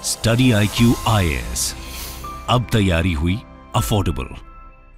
Study IQ IAS, अब तैयारी हुई अफोर्डेबल।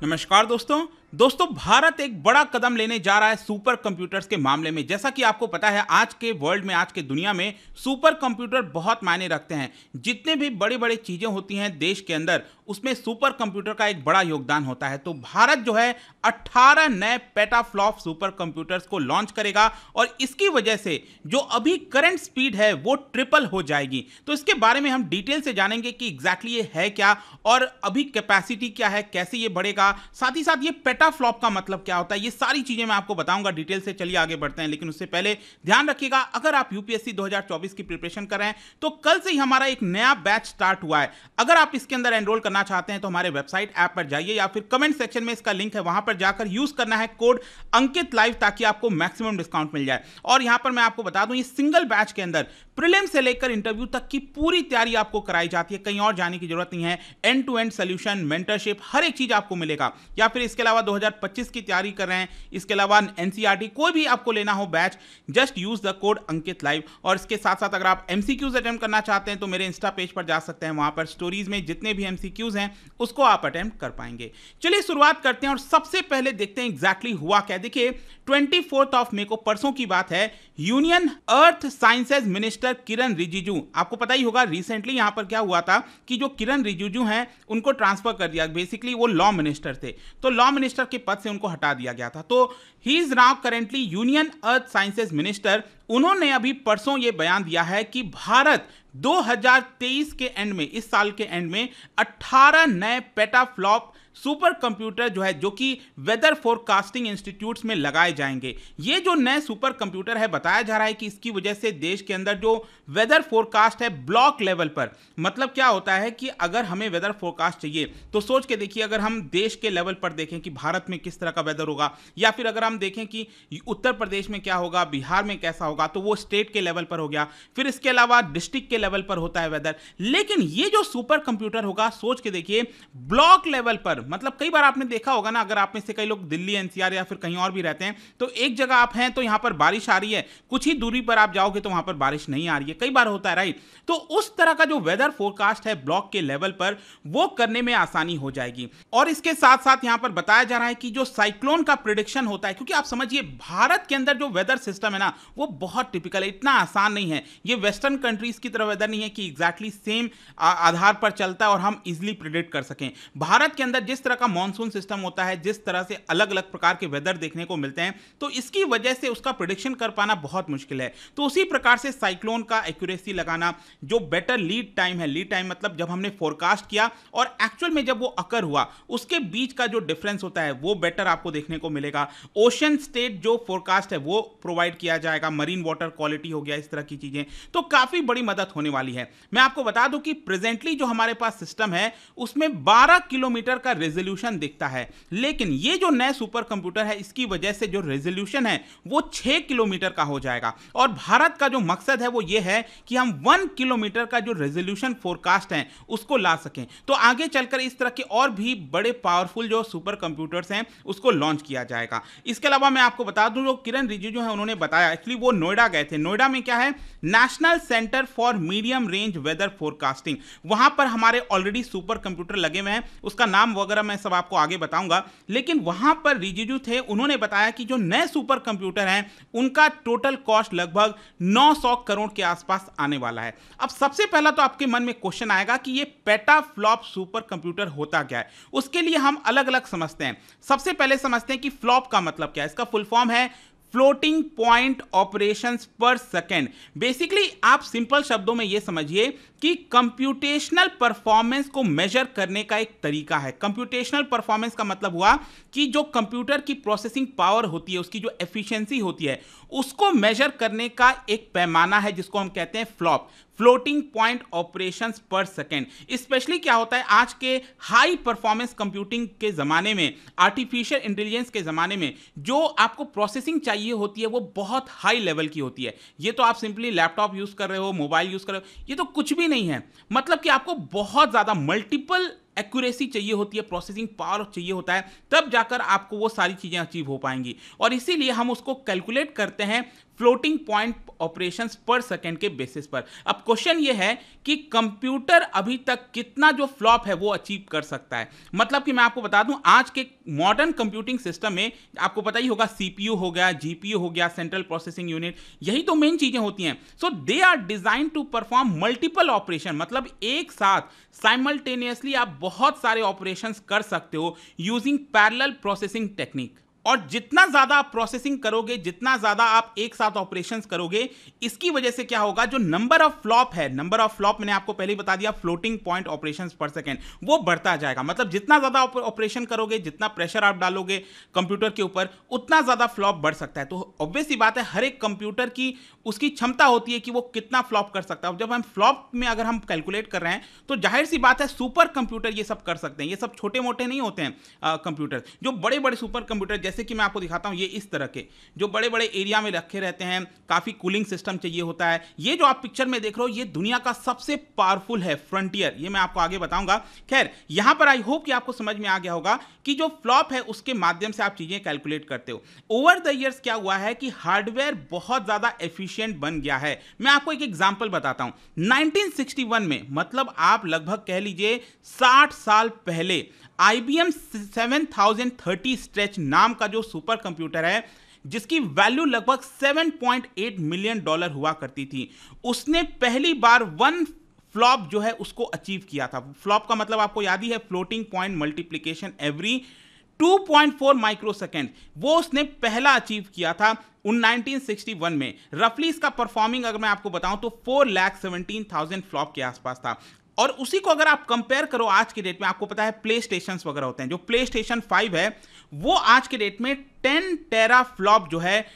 नमस्कार दोस्तों, भारत एक बड़ा कदम लेने जा रहा है सुपर कंप्यूटर्स के मामले में। जैसा कि आपको पता है, आज के वर्ल्ड में, आज के दुनिया में सुपर कंप्यूटर बहुत मायने रखते हैं। जितने भी बड़ी बड़ी चीजें होती हैं देश के अंदर, उसमें सुपर कंप्यूटर का एक बड़ा योगदान होता है। तो भारत जो है 18 नए पेटाफ्लॉप सुपर कंप्यूटर्स को लॉन्च करेगा और इसकी वजह से जो अभी करंट स्पीड है वो ट्रिपल हो जाएगी। तो इसके बारे में हम डिटेल से जानेंगे कि एग्जैक्टली ये है क्या और अभी कैपेसिटी क्या है, कैसे ये बढ़ेगा, साथ ही साथ ये पेटाफ्लॉप का मतलब क्या होता है। ये सारी चीजें मैं आपको बताऊंगा डिटेल से। चलिए आगे बढ़ते हैं, लेकिन उससे पहले ध्यान रखिएगा, अगर आप यूपीएससी 2024 की प्रिपरेशन कर रहे हैं तो कल से ही हमारा एक नया बैच स्टार्ट हुआ है। अगर आप इसके अंदर एनरोल करना चाहते हैं तो हमारे वेबसाइट ऐप पर जाइए या फिर कमेंट सेक्शन में इसका लिंक है, वहां पर जाकर यूज करना है कोड अंकित लाइव, ताकि आपको मैक्सिमम डिस्काउंट मिल जाए। और यहां पर मैं आपको बता दूं, ये सिंगल बैच के अंदर प्रीलिम से लेकर इंटरव्यू तक की पूरी तैयारी आपको कराई जाती है। कहीं और जाने की जरूरत नहीं है। End to end solution, mentorship, हर एक चीज आपको मिलेगा। या फिर इसके अलावा 2025 की तैयारी कर रहे हैं, इसके अलावा एनसीईआरटी कोई भी आपको लेना हो batch, just use the code Ankit live. और इसके साथ साथ अगर आप एमसीक्यूज अटेम्प्ट करना चाहते हैं तो मेरे इंस्टा पेज पर जा सकते हैं, वहां पर स्टोरीज में जितने भी एमसीक्यूज हैं उसको आप अटेम्प्ट कर पाएंगे। चलिए शुरुआत करते हैं और सबसे पहले देखते हैं एग्जैक्टली हुआ क्या। देखिए 24 मई को, परसों की बात है, यूनियन अर्थ साइंसेज मिनिस्टर किरण रिजिजू, आपको पता ही होगा रिसेंटली यहां पर क्या हुआ था कि जो किरण रिजिजू हैं उनको ट्रांसफर कर दिया। बेसिकली वो लॉ मिनिस्टर थे, तो लॉ मिनिस्टर के पद से उनको हटा दिया गया था। तो he is now currently union earth sciences minister. उन्होंने अभी परसों ये बयान दिया है कि भारत 2023 के एंड में, इस साल के एंड में 18 नए पेटाफ्लॉप सुपर कंप्यूटर जो है, जो कि वेदर फोरकास्टिंग इंस्टीट्यूट्स में लगाए जाएंगे। ये जो नए सुपर कंप्यूटर है, बताया जा रहा है कि इसकी वजह से देश के अंदर जो वेदर फोरकास्ट है ब्लॉक लेवल पर, मतलब क्या होता है कि अगर हमें वेदर फोरकास्ट चाहिए तो सोच के देखिए, अगर हम देश के लेवल पर देखें कि भारत में किस तरह का वेदर होगा, या फिर अगर हम देखें कि उत्तर प्रदेश में क्या होगा, बिहार में कैसा होगा, तो वो स्टेट के लेवल पर हो गया। फिर इसके अलावा डिस्ट्रिक्ट के लेवल पर होता है वेदर। लेकिन ये जो सुपर कंप्यूटर होगा, सोच के देखिए, ब्लॉक लेवल पर, मतलब कई बार आपने देखा होगा ना, अगर आप में से कई लोग दिल्ली एनसीआर या फिर कहीं और भी रहते हैं, तो एक जगह आप हैं तो यहां पर बारिश आ रही है, कुछ ही दूरी पर आप जाओगे तो वहां पर बारिश नहीं आ रही है, कई बार होता है, राइट। तो उस तरह का जो वेदर फोरकास्ट है ब्लॉक के लेवल पर, वो करने में आसानी हो जाएगी। और इसके साथ साथ यहां पर बताया जा रहा है कि जो साइक्लोन का प्रिडिक्शन होता है, क्योंकि आप समझिए भारत के अंदर जो वेदर सिस्टम है ना, वो बहुत टिपिकल है, इतना आसान नहीं है। ये वेस्टर्न कंट्रीज की तरह वेदर नहीं है कि एग्जैक्टली सेम आधार पर चलता है और हम इजिली प्रिडिक्ट कर सकें। भारत के अंदर जिस तरह का मॉनसून सिस्टम होता है, जिस तरह से अलग अलग प्रकार के वेदर देखने को मिलते हैं, तो इसकी वजह से उसका प्रिडिक्शन कर पाना बहुत मुश्किल है। तो उसी प्रकार से साइक्लोन का एक्यूरेसी लगाना, जो बेटर लीड टाइम है, लीड टाइम मतलब जब हमने फोरकास्ट किया और एक्चुअल में जब वो अकर हुआ, उसके बीच का जो डिफरेंस होता है वो बेटर आपको देखने को मिलेगा। ओशन स्टेट जो फोरकास्ट है वो प्रोवाइड किया जाएगा, मरीन वाटर क्वालिटी हो गया, इस तरह की चीजें, तो काफी बड़ी मदद होने वाली है। मैं आपको बता दूं कि प्रेजेंटली जो हमारे पास सिस्टम है उसमें 12 किलोमीटर का रेजोल्यूशन दिखता है, लेकिन ये जो नए सुपर कंप्यूटर है, इसकी वजह से जो रेजोल्यूशन है वो 6 किलोमीटर का हो जाएगा। और भारत का जो मकसद है वो ये है कि हम 1 किलोमीटर का जो रेजोल्यूशन फोरकास्ट है उसको ला सकें। तो आगे चलकर इस तरह के और भी बड़े पावरफुल जो सुपर कंप्यूटर्स हैं उसको लॉन्च किया जाएगा। इसके अलावा मैं आपको बता दूं, जो किरण रिजिजू है उन्होंने बताया, एक्चुअली वो नोएडा गए थे। नोएडा में क्या है, National Centre for Medium Range Weather Forecasting, वहां पर हमारे ऑलरेडी सुपर कंप्यूटर लगे हुए हैं। उसका नाम वगैरह मैं सब आपको आगे बताऊंगा, लेकिन वहां पर रिजिजू थे, उन्होंने बताया कि जो नए सुपर कंप्यूटर हैं उनका टोटल कॉस्ट लगभग 900 करोड़ के आसपास आने वाला है। अब सबसे पहला तो आपके मन में क्वेश्चन आएगा कि ये पेटाफ्लॉप सुपर कंप्यूटर होता क्या है। उसके लिए हम अलग अलग समझते हैं। सबसे पहले समझते हैं कि फ्लॉप का मतलब क्या है। इसका फुल फॉर्म है फ्लोटिंग पॉइंट ऑपरेशंस पर सेकेंड। बेसिकली आप सिंपल शब्दों में यह समझिए कि कंप्यूटेशनल परफॉर्मेंस को मेजर करने का एक तरीका है। कंप्यूटेशनल परफॉर्मेंस का मतलब हुआ कि जो कंप्यूटर की प्रोसेसिंग पावर होती है, उसकी जो एफिशिएंसी होती है, उसको मेजर करने का एक पैमाना है जिसको हम कहते हैं फ्लॉप, फ्लोटिंग पॉइंट ऑपरेशंस पर सेकेंड। स्पेशली क्या होता है, आज के हाई परफॉर्मेंस कंप्यूटिंग के जमाने में, आर्टिफिशियल इंटेलिजेंस के जमाने में, जो आपको प्रोसेसिंग चाहिए होती है वो बहुत हाई लेवल की होती है। ये तो आप सिंपली लैपटॉप यूज कर रहे हो, मोबाइल यूज कर रहे हो, ये तो कुछ भी नहीं है। मतलब कि आपको बहुत ज्यादा मल्टीपल एक्यूरेसी चाहिए होती है, प्रोसेसिंग पावर चाहिए होता है, तब जाकर आपको वो सारी चीज़ें अचीव हो पाएंगी। और इसीलिए हम उसको कैलकुलेट करते हैं फ्लोटिंग पॉइंट ऑपरेशंस पर सेकेंड के बेसिस पर। अब क्वेश्चन ये है कि कंप्यूटर अभी तक कितना जो फ्लॉप है वो अचीव कर सकता है। मतलब कि मैं आपको बता दूं, आज के मॉडर्न कंप्यूटिंग सिस्टम में आपको पता ही होगा, सीपीयू हो गया, जीपीयू हो गया, सेंट्रल प्रोसेसिंग यूनिट, यही तो मेन चीजें होती हैं। So they are design to perform multiple operation, मतलब एक साथ साइमल्टेनियसली आप बहुत सारे ऑपरेशंस कर सकते हो यूजिंग पैरेलल प्रोसेसिंग टेक्निक। और जितना ज्यादा आप प्रोसेसिंग करोगे, जितना ज्यादा आप एक साथ ऑपरेशंस करोगे, इसकी वजह से क्या होगा, जो नंबर ऑफ फ्लॉप है, नंबर ऑफ फ्लॉप मैंने आपको पहले ही बता दिया, फ्लोटिंग पॉइंट ऑपरेशंस पर सेकेंड, वो बढ़ता जाएगा। मतलब जितना ज्यादा ऑपरेशन करोगे, जितना प्रेशर आप डालोगे कंप्यूटर के ऊपर, उतना ज्यादा फ्लॉप बढ़ सकता है। तो ऑब्वियस सी बात है, हर एक कंप्यूटर की उसकी क्षमता होती है कि वो कितना फ्लॉप कर सकता है। जब हम फ्लॉप में अगर हम कैलकुलेट कर रहे हैं, तो जाहिर सी बात है सुपर कंप्यूटर ये सब कर सकते हैं। ये सब छोटे मोटे नहीं होते हैं कंप्यूटर। जो बड़े बड़े सुपर कंप्यूटर, जैसे कि मैं आपको दिखाता हूं, ये इस तरह के जो बड़े बड़े एरिया में रखे रहते हैं, काफी कूलिंग सिस्टम चाहिए होता है। ये जो आप पिक्चर में देख रहे हो, ये दुनिया का सबसे पावरफुल है फ्रंटियर, ये मैं आपको आगे बताऊंगा। खैर, यहां पर आई होप कि आपको समझ में आ गया होगा कि जो फ्लॉप है उसके माध्यम से आप चीजें कैलकुलेट करते हो। ओवर द ईयर्स क्या हुआ है कि हार्डवेयर बहुत ज्यादा एफिशिएंट बन गया है। मैं आपको एक एग्जांपल बताता हूं। 1961 में, मतलब आप लगभग कह लीजिए 60 साल पहले, IBM 7030 स्ट्रेच नाम का जो सुपर कंप्यूटर है, जिसकी वैल्यू लगभग $7.8 मिलियन हुआ करती थी, उसने पहली बार वन फ्लॉप जो है उसको अचीव किया था। फ्लॉप का मतलब आपको याद ही है, floating point multiplication every 2.4 microsecond. वो उसने पहला अचीव किया था 1961 में। रफली इसका परफॉर्मिंग अगर मैं आपको बताऊं तो 4,17,000 फ्लॉप के आसपास था। और उसी को अगर आप कंपेयर करो आज के डेट में, आपको पता है प्ले स्टेशन वगैरह होते हैं, जो प्ले स्टेशन 5 है वो आज के डेट में 10 टेरा फ्लॉप जो है,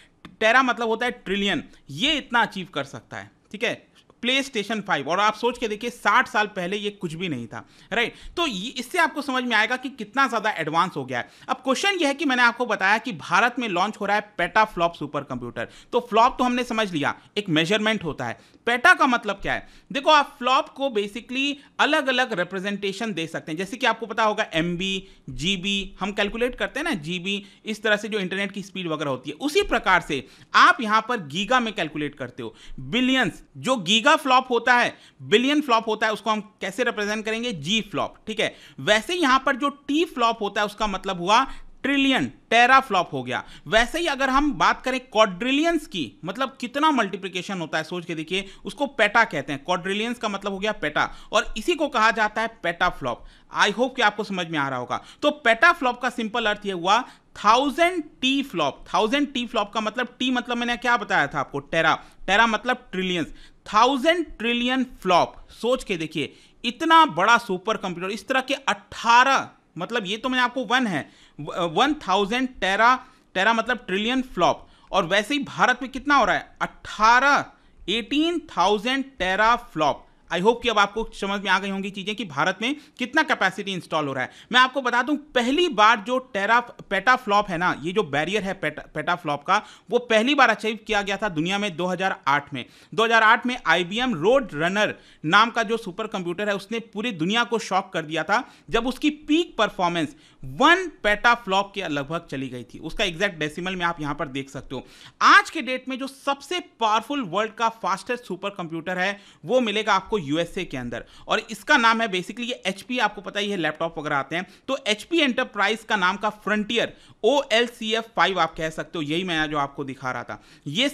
टेरा मतलब होता है ट्रिलियन, ये इतना अचीव कर सकता है। ठीक है, प्ले स्टेशन 5। और आप सोच के देखिए 60 साल पहले ये कुछ भी नहीं था, राइट। तो इससे आपको समझ में आएगा कि कितना ज्यादा एडवांस हो गया है। अब क्वेश्चन ये है कि मैंने आपको बताया कि भारत में लॉन्च हो रहा है पेटा फ्लॉप सुपर कंप्यूटर। तो फ्लॉप तो हमने समझ लिया, एक मेजरमेंट होता है। पेटा का मतलब क्या है? देखो, आप फ्लॉप को बेसिकली अलग अलग रिप्रेजेंटेशन दे सकते हैं। जैसे कि आपको पता होगा MB, GB, हम कैलकुलेट करते हैं ना GB, इस तरह से जो इंटरनेट की स्पीड वगैरह होती है, उसी प्रकार से आप यहां पर गीगा में कैलकुलेट करते हो। बिलियंस, जो गीगा फ्लॉप होता है, बिलियन फ्लॉप होता है, उसको हम कैसे रिप्रेजेंट करेंगे? G flop. ठीक है, वैसे यहां पर जो T फ्लॉप होता है उसका मतलब हुआ ट्रिलियन, टेरा फ्लॉप हो गया। वैसे ही अगर हम बात करें क्वाड्रिलियंस की, मतलब कितना मल्टीप्लिकेशन होता है, सोच के देखिए, उसको पेटा कहते हैं। क्वाड्रिलियंस का मतलब हो गया पेटा, और इसी को कहा जाता है पेटा फ्लॉप। आई होप कि आपको समझ में आ रहा होगा। तो पेटा फ्लॉप का सिंपल अर्थ यह हुआ 1000 टी फ्लॉप। 1000 टी फ्लॉप का मतलब, टी मतलब मैंने क्या बताया था आपको? टेरा। टेरा मतलब ट्रिलियंस। 1000 trillion flop. सोच के देखिए, इतना बड़ा सुपर कंप्यूटर, इस तरह के 18, मतलब ये तो मैंने आपको 1 है, 1000 टेरा, टेरा मतलब ट्रिलियन फ्लॉप। और वैसे ही भारत में कितना हो रहा है? 18,000 टेरा फ्लॉप। आई होप कि अब आपको समझ में आ गई होंगी चीजें कि भारत में कितना कैपेसिटी इंस्टॉल हो रहा है। मैं आपको बता दूं, पहली बार जो पेटा फ्लॉप है ना, ये जो बैरियर है पेटा फ्लॉप का, वो पहली बार अचीव किया गया था दुनिया में 2008 में। 2008 में IBM रोड रनर नाम का जो सुपर कंप्यूटर है, उसने पूरी दुनिया को शॉक कर दिया था, जब उसकी पीक परफॉर्मेंस 1 पेटा फ्लॉप के लगभग चली गई थी। उसका एग्जैक्ट डेसिमल में आप यहां पर देख सकते हो। आज के डेट में जो सबसे पावरफुल वर्ल्ड का फास्टेस्ट सुपर कंप्यूटर है, वो मिलेगा आपको USA के अंदर, और इसका नाम है बेसिकली ये HP। आपको पता ही है, लैपटॉप वगैरह आते हैं, तो HP एंटरप्राइज का नाम का फ्रंटियर OLCF5 आप कह सकते हो। यही मैं जो आपको दिखा रहा था, ये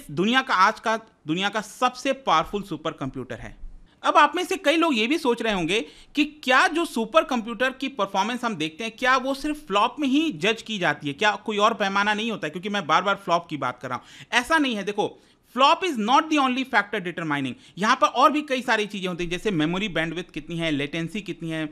आज का दुनिया का सबसे पावरफुल सुपर कंप्यूटर है। अब आप में से कई लोग ये भी सोच रहे होंगे कि क्या जो सुपर कंप्यूटर की परफॉर्मेंस हम देखते हैं, क्या वो सिर्फ फ्लॉप में ही जज की जाती है? क्या कोई और पैमाना नहीं होता है? क्योंकि मैं बार बार फ्लॉप की बात कर रहा हूं, ऐसा नहीं है। देखो, flop is not the only factor determining. यहां पर और भी कई सारी चीजें होती हैं, जैसे मेमोरी बैंडविड्थ कितनी है, लेटेंसी कितनी है,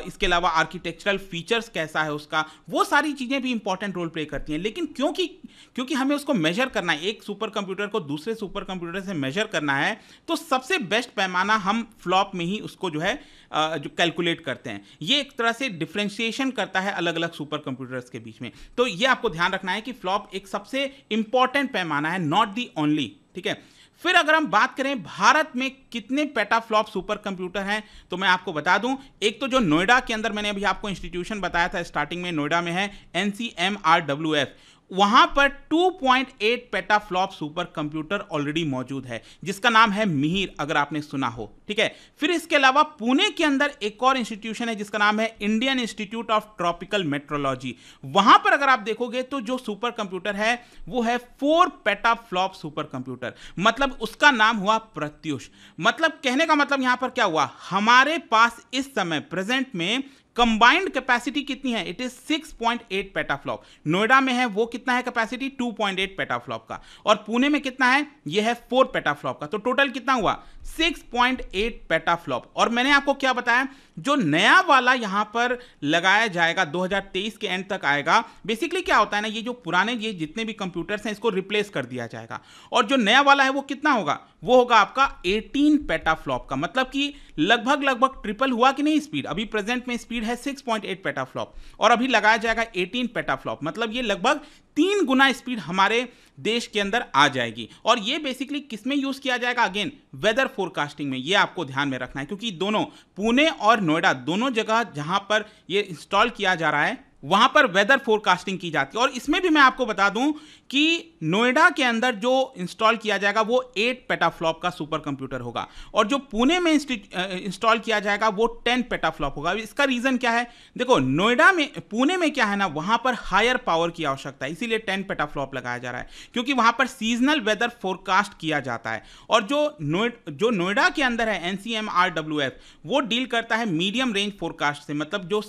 इसके अलावा आर्किटेक्चरल फीचर्स कैसा है उसका, वो सारी चीजें भी इंपॉर्टेंट रोल प्ले करती हैं। लेकिन क्योंकि हमें उसको मेजर करना है, एक सुपर कंप्यूटर को दूसरे सुपर कंप्यूटर से मेजर करना है, तो सबसे बेस्ट पैमाना हम फ्लॉप में ही उसको जो है जो कैलकुलेट करते हैं। ये एक तरह से डिफरेंशिएशन करता है अलग अलग सुपर कंप्यूटर्स के बीच में। तो ये आपको ध्यान रखना है कि फ्लॉप एक सबसे इंपॉर्टेंट पैमाना है, नॉट दी ओनली। ठीक है, फिर अगर हम बात करें भारत में कितने पेटाफ्लॉप सुपर कंप्यूटर हैं, तो मैं आपको बता दूं, एक तो जो नोएडा के अंदर मैंने अभी आपको इंस्टीट्यूशन बताया था स्टार्टिंग में, नोएडा में है NCMRWF, वहां पर 2.8 पेटाफ्लॉप सुपर कंप्यूटर ऑलरेडी मौजूद है, जिसका नाम है मिहिर, अगर आपने सुना हो। ठीक है, फिर इसके अलावा पुणे के अंदर एक और इंस्टीट्यूशन है जिसका नाम है Indian institute of tropical metrology. वहां पर अगर आप देखोगे तो जो सुपर कंप्यूटर है वो है 4 पेटाफ्लॉप सुपर कंप्यूटर, मतलब उसका नाम हुआ प्रत्युष। मतलब कहने का मतलब यहां पर क्या हुआ, हमारे पास इस समय प्रेजेंट में कंबाइंड कैपेसिटी कितनी है, इट इज 6.8 पेटाफ्लॉप। नोएडा में है वो कितना है कैपेसिटी, 2.8 पेटाफ्लॉप का, और पुणे में कितना है, ये है 4 पेटाफ्लॉप का। तो टोटल कितना हुआ, 6.8 पेटाफ्लॉप। और मैंने आपको क्या बताया, जो नया वाला यहां पर लगाया जाएगा 2023 के एंड तक आएगा। बेसिकली क्या होता है ना, ये जो पुराने ये जितने भी कंप्यूटर्स हैं इसको रिप्लेस कर दिया जाएगा, और जो नया वाला है वो कितना होगा, वो होगा आपका 18 पेटाफ्लॉप का। मतलब कि लगभग ट्रिपल हुआ कि नहीं स्पीड। अभी प्रेजेंट में स्पीड है 6.8 पेटाफ्लॉप और अभी लगाया जाएगा 18 पेटाफ्लॉप, मतलब ये लगभग 3 गुना स्पीड हमारे देश के अंदर आ जाएगी। और ये बेसिकली किस में यूज किया जाएगा, अगेन वेदर फोरकास्टिंग में। ये आपको ध्यान में रखना है, क्योंकि दोनों पुणे और नोएडा दोनों जगह जहां पर ये इंस्टॉल किया जा रहा है वहां पर वेदर फोरकास्टिंग की जाती है। और इसमें भी मैं आपको बता दूं कि नोएडा के अंदर जो इंस्टॉल किया जाएगा वो 8 पेटाफ्लॉप का सुपर कंप्यूटर होगा, और जो पुणे में इंस्टॉल किया जाएगा वो 10 पेटाफ्लॉप होगा। इसका रीजन क्या है, देखो नोएडा में, पुणे में क्या है ना, वहां पर हायर पावर की आवश्यकता है, इसीलिए 10 पेटाफ्लॉप लगाया जा रहा है, क्योंकि वहां पर सीजनल वेदर फोरकास्ट किया जाता है। और जो नोएडा के अंदर है NCMRWF, वो डील करता है मीडियम रेंज फोरकास्ट से, मतलब जो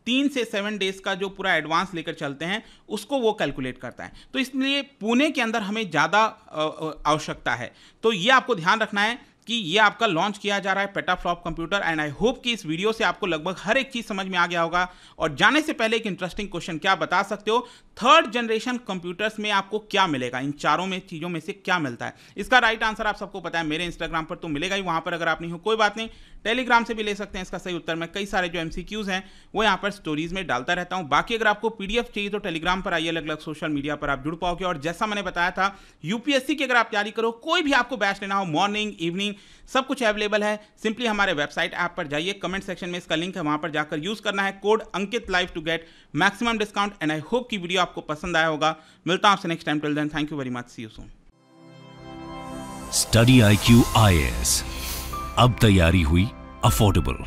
3 से 7 डेज का जो पूरा एडवांस लेकर चलते हैं उसको वो कैलकुलेट करता है। तो इसलिए पुणे के अंदर हमें ज़्यादा आवश्यकता है। तो ये आपको ध्यान रखना है कि ये आपका लॉन्च किया जा रहा है petaflop computer. And I hope कि इस वीडियो से आपको लगभग हर एक चीज़ समझ में आ गया होगा। और जाने से पहले एक इंटरेस्टिंग क्वेश्चन, क्या बता सकते हो 3rd जनरेशन कंप्यूटर्स में आपको क्या मिलेगा, इन चारों में चीज़ों में से क्या मिलता है? इसका राइट आंसर आप सबको पता है, मेरे इंस्टाग्राम पर तो मिलेगा ही, वहाँ पर अगर आप नहीं हो कोई बात नहीं, टेलीग्राम से भी ले सकते हैं इसका सही उत्तर। मैं कई सारे जो MCQs हैं वो यहाँ पर स्टोरीज में डालता रहता हूँ। बाकी अगर आपको PDF चाहिए तो टेलीग्राम पर आइए, अलग अलग सोशल मीडिया पर आप जुड़ पाओगे। और जैसा मैंने बताया था, UPSC की अगर आप तैयारी करो, कोई भी आपको बैच लेना हो, मॉर्निंग इवनिंग सब कुछ अवेलेबल है। सिंपली हमारे वेबसाइट ऐप पर जाइए, कमेंट सेक्शन में इसका लिंक है, वहां पर जाकर यूज करना है code Ankit live to get maximum discount. And I hope कि वीडियो आपको पसंद आया होगा। मिलता हूं आपसे next time, till then thank you very much, see you soon. Study IQ IAS, अब तैयारी हुई अफोर्डेबल।